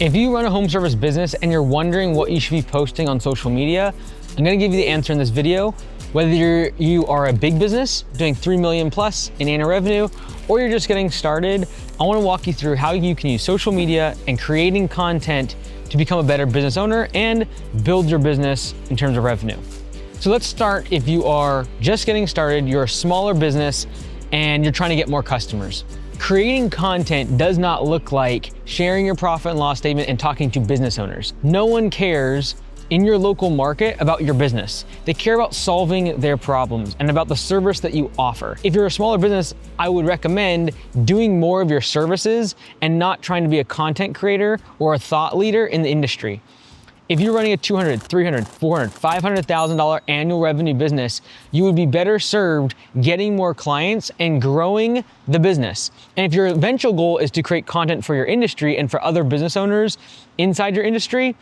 If you run a home service business and you're wondering what you should be posting on social media, I'm gonna give you the answer in this video. Whether you are a big business doing 3 million plus in annual revenue, or you're just getting started, I wanna walk you through how you can use social media and creating content to become a better business owner and build your business in terms of revenue. So let's start if you are just getting started, you're a smaller business, and you're trying to get more customers. Creating content does not look like sharing your profit and loss statement and talking to business owners. No one cares in your local market about your business. They care about solving their problems and about the service that you offer. If you're a smaller business, I would recommend doing more of your services and not trying to be a content creator or a thought leader in the industry. If you're running a $200,000, $300,000, $400,000, $500,000 annual revenue business, you would be better served getting more clients and growing the business. And if your eventual goal is to create content for your industry and for other business owners inside your industry,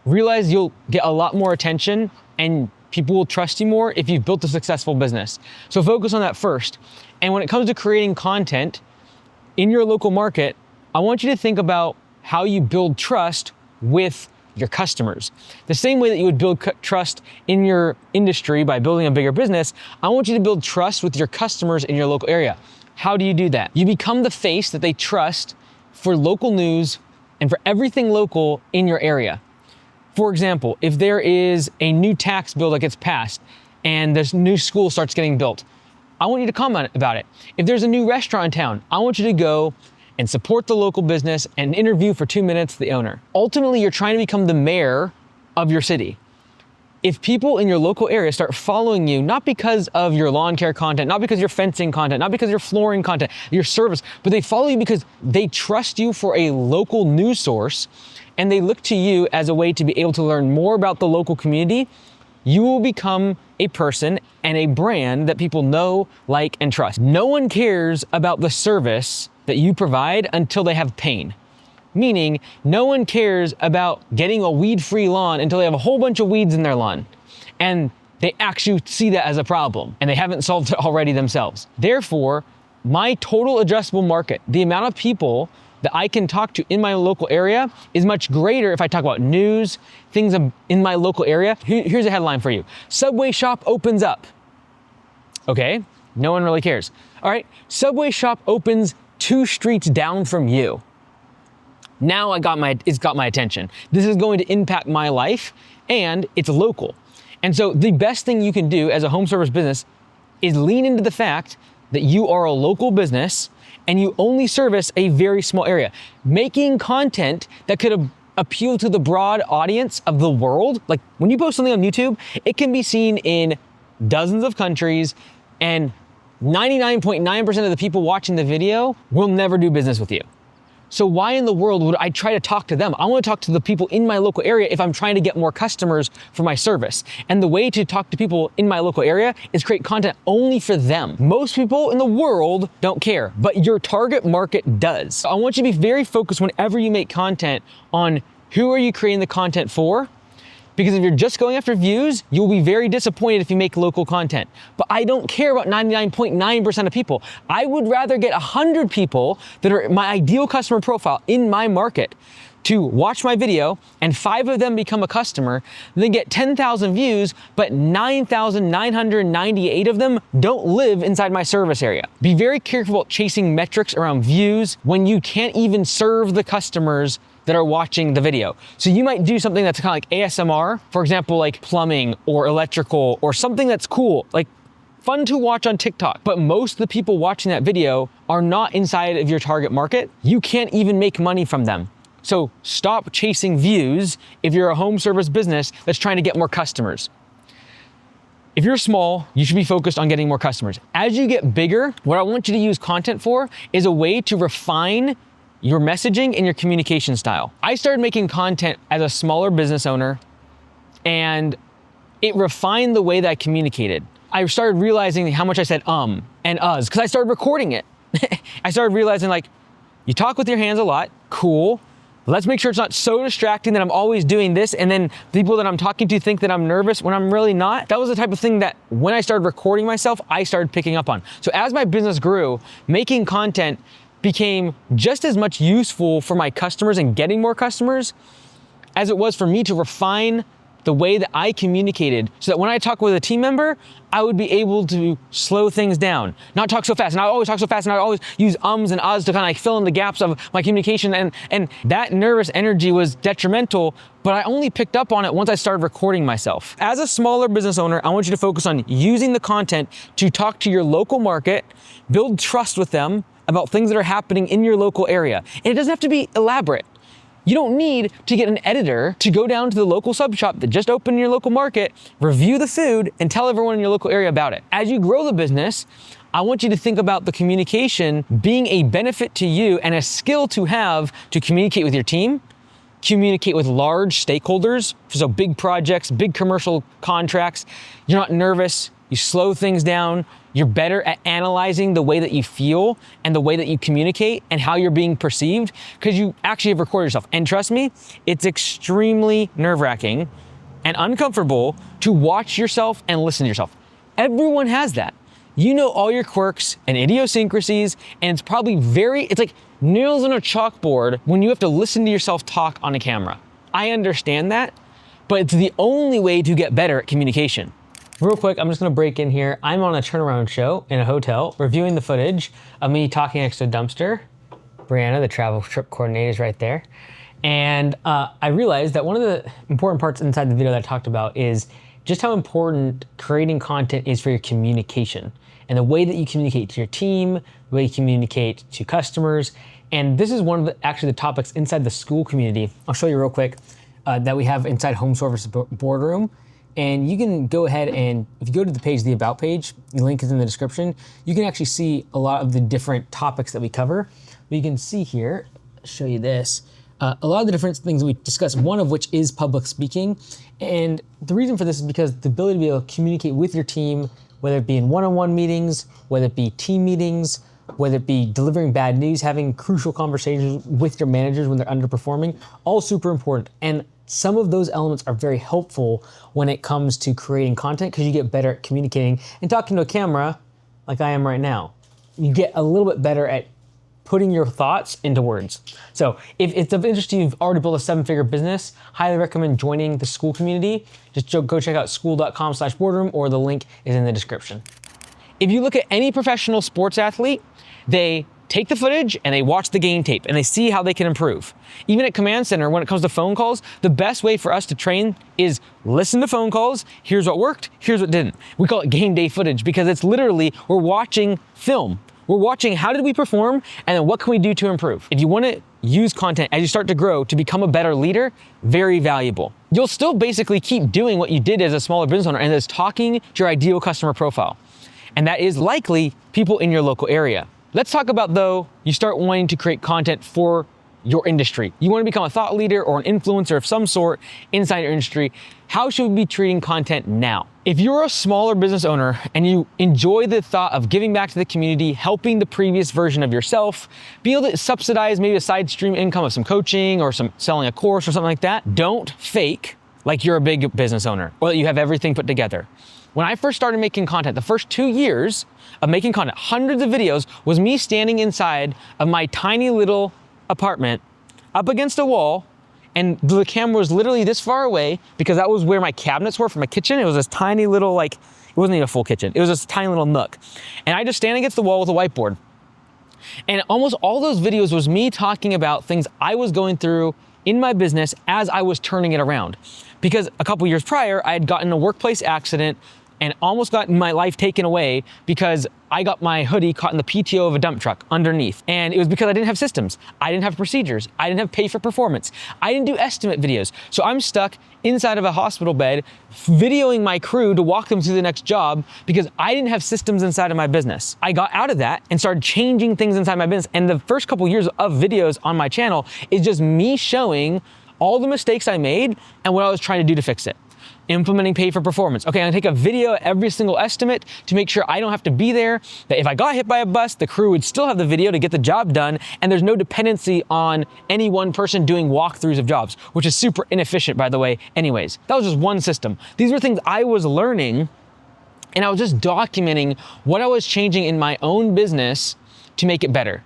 realize you'll get a lot more attention and people will trust you more if you've built a successful business. So focus on that first. And when it comes to creating content in your local market, I want you to think about how you build trust with your customers. The same way that you would build trust in your industry by building a bigger business, I want you to build trust with your customers in your local area. How do you do that? You become the face that they trust for local news and for everything local in your area. For example, if there is a new tax bill that gets passed and this new school starts getting built, I want you to comment about it. If there's a new restaurant in town, I want you to go and support the local business and interview for 2 minutes the owner. Ultimately, you're trying to become the mayor of your city. If people in your local area start following you, not because of your lawn care content, not because of your fencing content, not because of your flooring content, your service, but they follow you because they trust you for a local news source and they look to you as a way to be able to learn more about the local community, you will become a person and a brand that people know, like, and trust. No one cares about the service that you provide until they have pain. Meaning, no one cares about getting a weed-free lawn until they have a whole bunch of weeds in their lawn. And they actually see that as a problem, and they haven't solved it already themselves. Therefore, my total addressable market, the amount of people that I can talk to in my local area is much greater if I talk about news, things in my local area. Here's a headline for you. Subway shop opens up. Okay, no one really cares. All right, Subway shop opens 2 streets down from you. Now it's got my attention. This is going to impact my life and it's local. And so the best thing you can do as a home service business is lean into the fact that you are a local business and you only service a very small area. Making content that could appeal to the broad audience of the world, like when you post something on YouTube, it can be seen in dozens of countries and 99.9% of the people watching the video will never do business with you. So why in the world would I try to talk to them? I want to talk to the people in my local area if I'm trying to get more customers for my service. And the way to talk to people in my local area is create content only for them. Most people in the world don't care, but your target market does. So I want you to be very focused whenever you make content on who are you creating the content for? Because if you're just going after views, you'll be very disappointed if you make local content. But I don't care about 99.9% of people. I would rather get 100 people that are my ideal customer profile in my market to watch my video and 5 of them become a customer, then get 10,000 views, but 9,998 of them don't live inside my service area. Be very careful about chasing metrics around views when you can't even serve the customers that are watching the video. So you might do something that's kind of like ASMR, for example, like plumbing or electrical or something that's cool, like fun to watch on TikTok. But most of the people watching that video are not inside of your target market. You can't even make money from them. So stop chasing views if you're a home service business that's trying to get more customers. If you're small, you should be focused on getting more customers. As you get bigger, what I want you to use content for is a way to refine your messaging and your communication style. I started making content as a smaller business owner and it refined the way that I communicated. I started realizing how much I said and us because I started recording it. I started realizing like, you talk with your hands a lot, cool. Let's make sure it's not so distracting that I'm always doing this and then people that I'm talking to think that I'm nervous when I'm really not. That was the type of thing that when I started recording myself, I started picking up on. So as my business grew, making content became just as much useful for my customers and getting more customers as it was for me to refine the way that I communicated so that when I talk with a team member, I would be able to slow things down, not talk so fast. And I always talk so fast and I always use ums and uhs to kind of like fill in the gaps of my communication. And that nervous energy was detrimental, but I only picked up on it once I started recording myself. As a smaller business owner, I want you to focus on using the content to talk to your local market, build trust with them about things that are happening in your local area. And it doesn't have to be elaborate. You don't need to get an editor to go down to the local sub shop that just opened in your local market, review the food, and tell everyone in your local area about it. As you grow the business, I want you to think about the communication being a benefit to you and a skill to have to communicate with your team, communicate with large stakeholders, so big projects, big commercial contracts. You're not nervous, you slow things down, you're better at analyzing the way that you feel and the way that you communicate and how you're being perceived because you actually have recorded yourself. And trust me, it's extremely nerve-wracking and uncomfortable to watch yourself and listen to yourself. Everyone has that. You know all your quirks and idiosyncrasies, and it's probably it's like nails on a chalkboard when you have to listen to yourself talk on a camera. I understand that, but it's the only way to get better at communication. Real quick, I'm just gonna break in here. I'm on a turnaround show in a hotel, reviewing the footage of me talking next to a dumpster. Brianna, the travel trip coordinator, is right there. And I realized that one of the important parts inside the video that I talked about is just how important creating content is for your communication and the way that you communicate to your team, the way you communicate to customers. And this is one of actually the topics inside the school community. I'll show you real quick that we have inside Home Service Boardroom. And you can go ahead and, if you go to the page, the About page, the link is in the description, you can actually see a lot of the different topics that we cover. But you can see here, show you this, a lot of the different things that we discuss, one of which is public speaking. And the reason for this is because the ability to be able to communicate with your team, whether it be in one-on-one meetings, whether it be team meetings, whether it be delivering bad news, having crucial conversations with your managers when they're underperforming, all super important. And some of those elements are very helpful when it comes to creating content because you get better at communicating and talking to a camera like I am right now. You get a little bit better at putting your thoughts into words. So if it's of interest to you, you've already built a 7-figure business, highly recommend joining the school community. Just go check out school.com/boardroom or the link is in the description. If you look at any professional sports athlete, they take the footage and they watch the game tape and they see how they can improve. Even at Command Center, when it comes to phone calls, the best way for us to train is listen to phone calls. Here's what worked, here's what didn't. We call it game day footage because it's literally, we're watching film. We're watching how did we perform and then what can we do to improve. If you want to use content as you start to grow to become a better leader, very valuable. You'll still basically keep doing what you did as a smaller business owner, and that's talking to your ideal customer profile. And that is likely people in your local area. Let's talk about, though, you start wanting to create content for your industry. You want to become a thought leader or an influencer of some sort inside your industry. How should we be treating content now? If you're a smaller business owner and you enjoy the thought of giving back to the community, helping the previous version of yourself, be able to subsidize maybe a side stream income of some coaching or some selling a course or something like that, don't fake like you're a big business owner or that you have everything put together. When I first started making content, the first 2 years of making content, hundreds of videos, was me standing inside of my tiny little apartment up against a wall, and the camera was literally this far away because that was where my cabinets were for my kitchen. It was this tiny little, it wasn't even a full kitchen. It was this tiny little nook. And I just stand against the wall with a whiteboard. And almost all those videos was me talking about things I was going through in my business as I was turning it around. Because a couple years prior, I had gotten in a workplace accident and almost got my life taken away because I got my hoodie caught in the PTO of a dump truck underneath. And it was because I didn't have systems. I didn't have procedures. I didn't have pay for performance. I didn't do estimate videos. So I'm stuck inside of a hospital bed, videoing my crew to walk them through the next job because I didn't have systems inside of my business. I got out of that and started changing things inside my business. And the first couple years of videos on my channel is just me showing all the mistakes I made and what I was trying to do to fix it. Implementing pay for performance. Okay, I'm gonna take a video every single estimate to make sure I don't have to be there, that if I got hit by a bus, the crew would still have the video to get the job done, and there's no dependency on any one person doing walkthroughs of jobs, which is super inefficient, by the way, anyways. That was just one system. These were things I was learning, and I was just documenting what I was changing in my own business to make it better.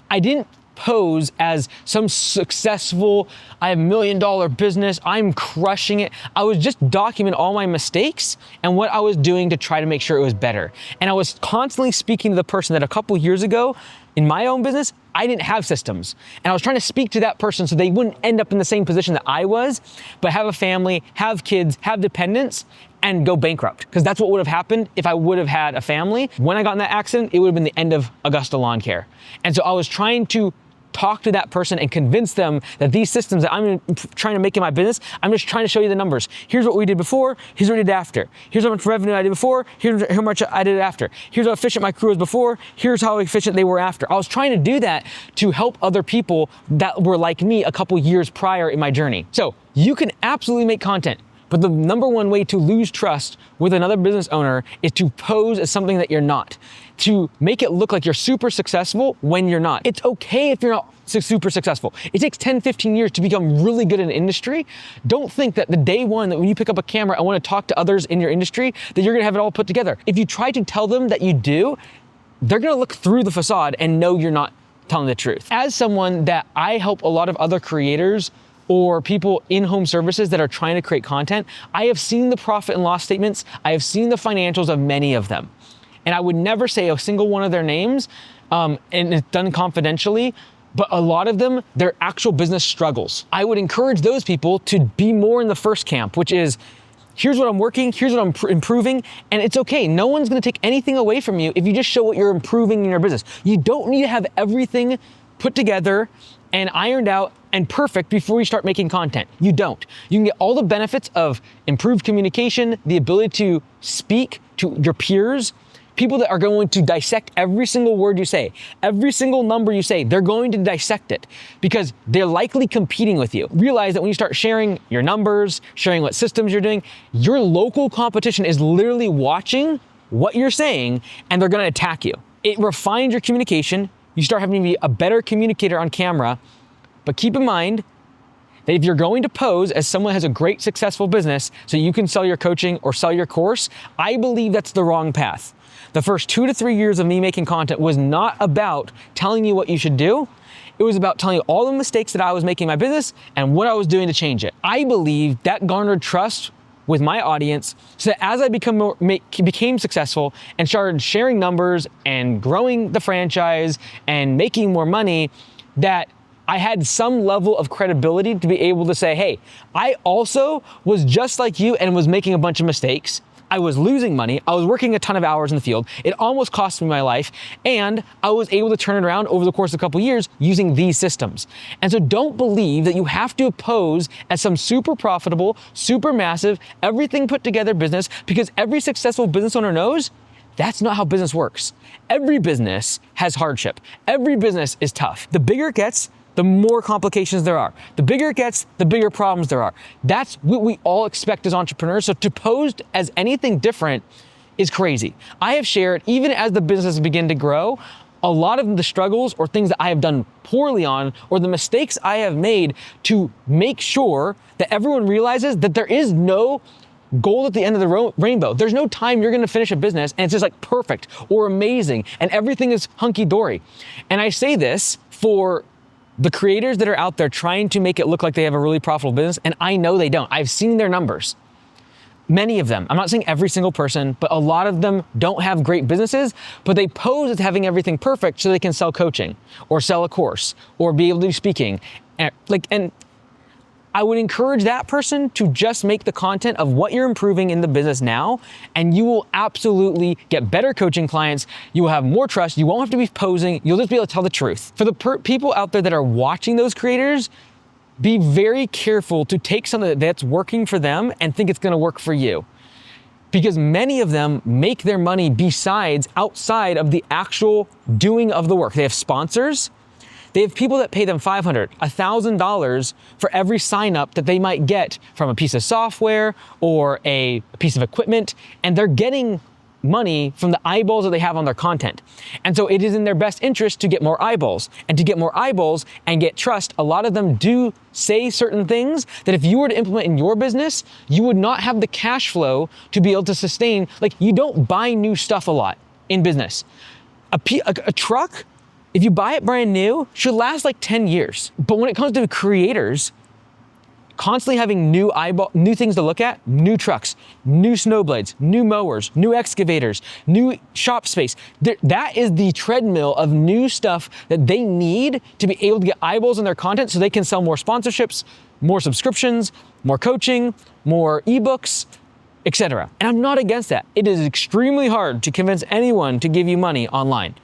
I didn't pose as some successful, I have $1 million business, I'm crushing it. I was just documenting all my mistakes and what I was doing to try to make sure it was better. And I was constantly speaking to the person that a couple years ago in my own business, I didn't have systems. And I was trying to speak to that person so they wouldn't end up in the same position that I was, but have a family, have kids, have dependents, and go bankrupt. Because that's what would have happened if I would have had a family. When I got in that accident, it would have been the end of Augusta Lawn Care. And so I was trying to talk to that person and convince them that these systems that I'm trying to make in my business, I'm just trying to show you the numbers. Here's what we did before, here's what we did after. Here's how much revenue I did before, here's how much I did after. Here's how efficient my crew was before, here's how efficient they were after. I was trying to do that to help other people that were like me a couple years prior in my journey. So you can absolutely make content, but the number one way to lose trust with another business owner is to pose as something that you're not, to make it look like you're super successful when you're not. It's okay if you're not super successful. It takes 10, 15 years to become really good in an industry. Don't think that the day one that when you pick up a camera and want to talk to others in your industry, that you're gonna have it all put together. If you try to tell them that you do, they're gonna look through the facade and know you're not telling the truth. As someone that I help a lot of other creators or people in home services that are trying to create content, I have seen the profit and loss statements, I have seen the financials of many of them. And I would never say a single one of their names, and it's done confidentially, but a lot of them, their actual business struggles. I would encourage those people to be more in the first camp, which is, here's what I'm working, here's what I'm improving, and it's okay. No one's gonna take anything away from you if you just show what you're improving in your business. You don't need to have everything put together and ironed out and perfect before you start making content. You don't. You can get all the benefits of improved communication, the ability to speak to your peers, people that are going to dissect every single word you say, every single number you say, they're going to dissect it because they're likely competing with you. Realize that when you start sharing your numbers, sharing what systems you're doing, your local competition is literally watching what you're saying and they're gonna attack you. It refines your communication. You start having to be a better communicator on camera, but keep in mind that if you're going to pose as someone who has a great successful business so you can sell your coaching or sell your course, I believe that's the wrong path. The first 2 to 3 years of me making content was not about telling you what you should do. It was about telling you all the mistakes that I was making in my business and what I was doing to change it. I believe that garnered trust with my audience so that as I became successful and started sharing numbers and growing the franchise and making more money, that I had some level of credibility to be able to say, hey, I also was just like you and was making a bunch of mistakes. I was losing money. I was working a ton of hours in the field. It almost cost me my life. And I was able to turn it around over the course of a couple years using these systems. And so don't believe that you have to pose as some super profitable, super massive, everything put together business, because every successful business owner knows that's not how business works. Every business has hardship. Every business is tough. The bigger it gets, the more complications there are. The bigger it gets, the bigger problems there are. That's what we all expect as entrepreneurs. So to pose as anything different is crazy. I have shared, even as the business begin to grow, a lot of the struggles or things that I have done poorly on, or the mistakes I have made to make sure that everyone realizes that there is no gold at the end of the rainbow. There's no time you're gonna finish a business and it's just like perfect or amazing and everything is hunky-dory. And I say this for the creators that are out there trying to make it look like they have a really profitable business, and I know they don't. I've seen their numbers. Many of them, I'm not saying every single person, but a lot of them don't have great businesses, but they pose as having everything perfect so they can sell coaching or sell a course or be able to do speaking. And I would encourage that person to just make the content of what you're improving in the business now, and you will absolutely get better coaching clients. You will have more trust. You won't have to be posing. You'll just be able to tell the truth. For the people out there that are watching those creators, be very careful to take something that's working for them and think it's gonna work for you. Because many of them make their money outside of the actual doing of the work. They have sponsors. They have people that pay them $500, $1,000 for every sign up that they might get from a piece of software or a piece of equipment, and they're getting money from the eyeballs that they have on their content. And so it is in their best interest to get more eyeballs. And to get more eyeballs and get trust, a lot of them do say certain things that if you were to implement in your business, you would not have the cash flow to be able to sustain. Like, you don't buy new stuff a lot in business. A truck If you buy it brand new, should last like 10 years. But when it comes to creators, constantly having new things to look at, new trucks, new snowblades, new mowers, new excavators, new shop space. That is the treadmill of new stuff that they need to be able to get eyeballs on their content so they can sell more sponsorships, more subscriptions, more coaching, more ebooks, etc. And I'm not against that. It is extremely hard to convince anyone to give you money online.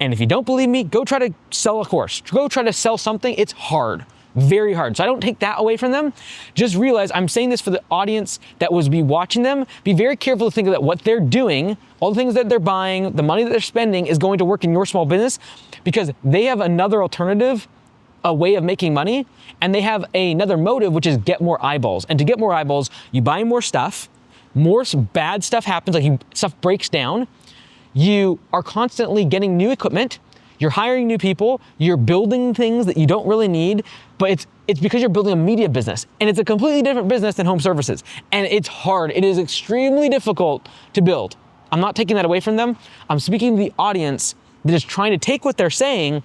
And if you don't believe me, go try to sell a course. Go try to sell something. It's hard, very hard. So I don't take that away from them. Just realize I'm saying this for the audience that was be watching them. Be very careful to think that what they're doing, all the things that they're buying, the money that they're spending is going to work in your small business because they have another alternative, a way of making money, and they have another motive, which is get more eyeballs. And to get more eyeballs, you buy more stuff, more bad stuff happens, like stuff breaks down. You are constantly getting new equipment, you're hiring new people, you're building things that you don't really need, but it's because you're building a media business, and it's a completely different business than home services. And it's hard, it is extremely difficult to build. I'm not taking that away from them. I'm speaking to the audience that is trying to take what they're saying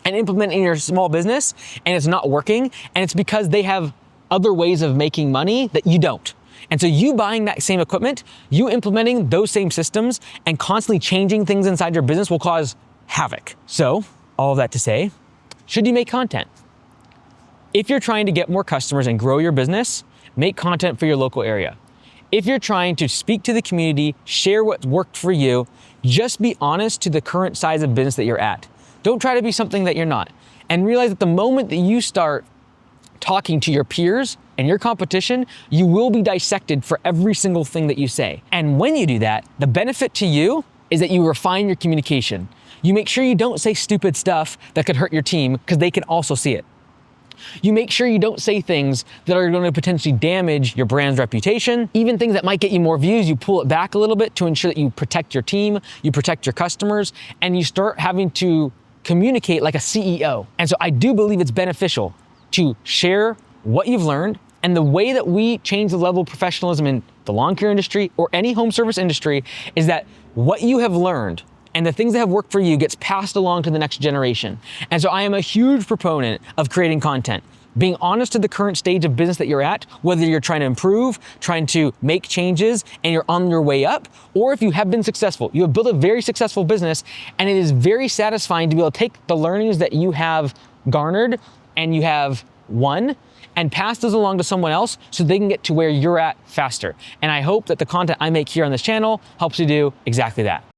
and implement it in your small business, and it's not working, and it's because they have other ways of making money that you don't. And so you buying that same equipment, you implementing those same systems and constantly changing things inside your business will cause havoc. So all of that to say, should you make content? If you're trying to get more customers and grow your business, make content for your local area. If you're trying to speak to the community, share what worked for you, just be honest to the current size of business that you're at. Don't try to be something that you're not. And realize that the moment that you start talking to your peers and your competition, you will be dissected for every single thing that you say. And when you do that, the benefit to you is that you refine your communication. You make sure you don't say stupid stuff that could hurt your team because they can also see it. You make sure you don't say things that are going to potentially damage your brand's reputation. Even things that might get you more views, you pull it back a little bit to ensure that you protect your team, you protect your customers, and you start having to communicate like a CEO. And so I do believe it's beneficial to share what you've learned. And the way that we change the level of professionalism in the lawn care industry or any home service industry is that what you have learned and the things that have worked for you gets passed along to the next generation. And so I am a huge proponent of creating content, being honest to the current stage of business that you're at, whether you're trying to improve, trying to make changes, and you're on your way up, or if you have been successful. You have built a very successful business, and it is very satisfying to be able to take the learnings that you have garnered and you have won and pass those along to someone else so they can get to where you're at faster. And I hope that the content I make here on this channel helps you do exactly that.